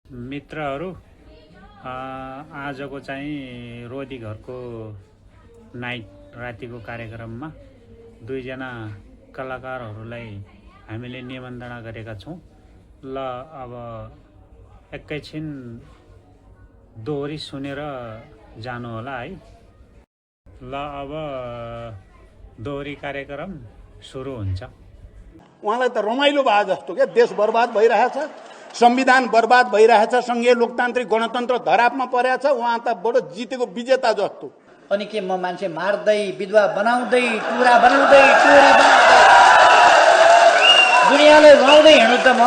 मित्रहरू आजको चाहिँ रोदी घरको नाइट रातिको कार्यक्रममा दुईजना कलाकारहरूलाई हामीले निमन्त्रणा गरेका छौँ। ल अब एकैछिन दोहोरी सुनेर जानु होला है। ल अब दोहोरी कार्यक्रम सुरु हुन्छ। उहाँलाई त रमाइलो भए जस्तो क्या, देश बर्बाद भइरहेछ, संविधान बर्बाद भइरहेछ, संघीय लोकतान्त्रिक गणतन्त्र धरापमा परेछ, उहाँ त बडो जितेको विजेता जस्तो। अनि के म मान्छे मार्दै विधवा बनाउँदै टुरा बनाउँदै टोरी बनाउँदै दुनियाँलाई रुवाउँदै हिँड्नु त म?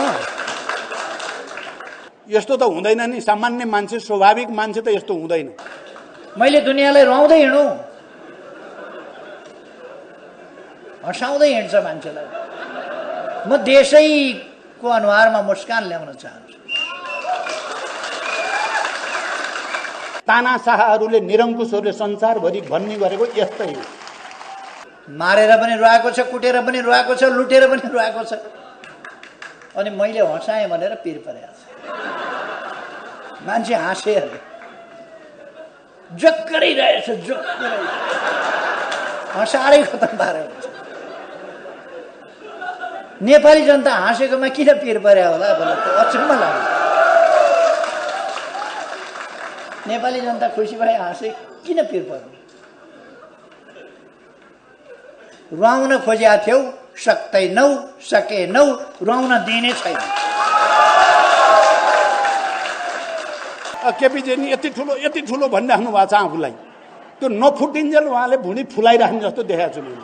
यस्तो त हुँदैन नि, सामान्य मान्छे स्वाभाविक मान्छे त यस्तो हुँदैन। मैले दुनियाँलाई रुवाउँदै हिँड्नु, हँसाउँदै हिँड्छ मान्छेलाई। म देशैको अनुहारमा मुस्कान ल्याउन चाहन्छु। तानाशाहहरूले निरङ्कुशहरूले संसारभरि भन्ने गरेको यस्तै हो। मारेर पनि रुवाएको छ, कुटेर पनि रुवाएको छ, लुटेर पनि रुवाएको छ। अनि मैले हँसाएँ भनेर पिर परेको छ। मान्छे हाँसे अरे जक्करै रहेछ, जक्करै हँसाएरै खतम पारेको हुन्छ। नेपाली जनता हाँसेकोमा किन पिर परे होला भने त अचम्म लाग्छ। नेपाली जनता खुसी भए हाँसे किन पिर पर्नु? रुवाउन खोजेका थियौ, सक्दैनौ, सकेनौ, रुवाउन दिने छैन। केपीजी नि यति ठुलो भनिराख्नु भएको छ आफूलाई। त्यो नफुटिन्जेल उहाँले भुँडी फुलाइराख्ने जस्तो देखाएको छु मैले।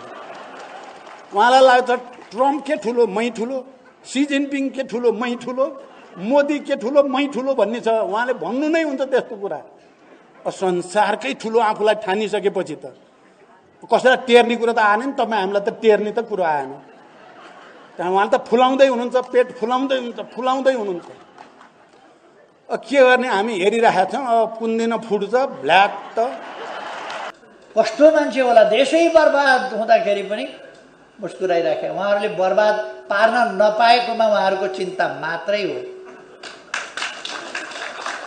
उहाँलाई लाग्छ ट्रम्प के ठुलो मै ठुलो, सी जिनपिङ के ठुलो मै ठुलो, मोदी के ठुलो मै ठुलो भन्ने छ। उहाँले भन्नु नै हुन्छ त्यस्तो कुरा। संसारकै ठुलो आफूलाई ठानिसकेपछि त कसैलाई टेर्ने कुरा त आएन नि। तपाईँ हामीलाई त टेर्ने त कुरो आएन। त्यहाँ उहाँले त फुलाउँदै हुनुहुन्छ, पेट फुलाउँदै हुनुहुन्छ। के गर्ने, हामी हेरिरहेका छौँ। अब कुन दिन फुट्छ ब्ल्याक त कस्तो मान्छे होला, देशै बर्बाद हुँदाखेरि पनि मुस्कुराइराखे। उहाँहरूले बर्बाद पार्न नपाएकोमा उहाँहरूको चिन्ता मात्रै हो।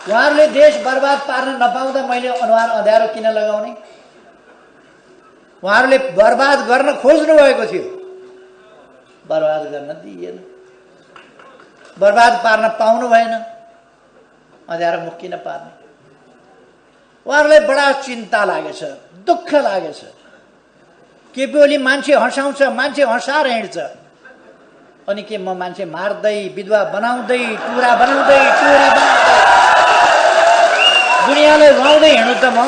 उहाँहरूले देश बर्बाद पार्न नपाउँदा मैले अनुहार अँध्यारो किन लगाउने? उहाँहरूले बर्बाद गर्न खोज्नु भएको थियो, बर्बाद गर्न दिइएन। बर्बाद पार्न पाउनु भएन, अँध्यारो मुख किन पार्ने? उहाँहरूलाई बडा चिन्ता लागेछ, दुःख लागेछ। केपी ओली मान्छे हँसाउँछ, मान्छे हँसाएर हिँड्छ। अनि के म मान्छे मार्दै विधवा बनाउँदै टुरा बनाउँदै टोरी बनाउँदै दुनियाँलाई रुवाउँदै हिँड्नु त म?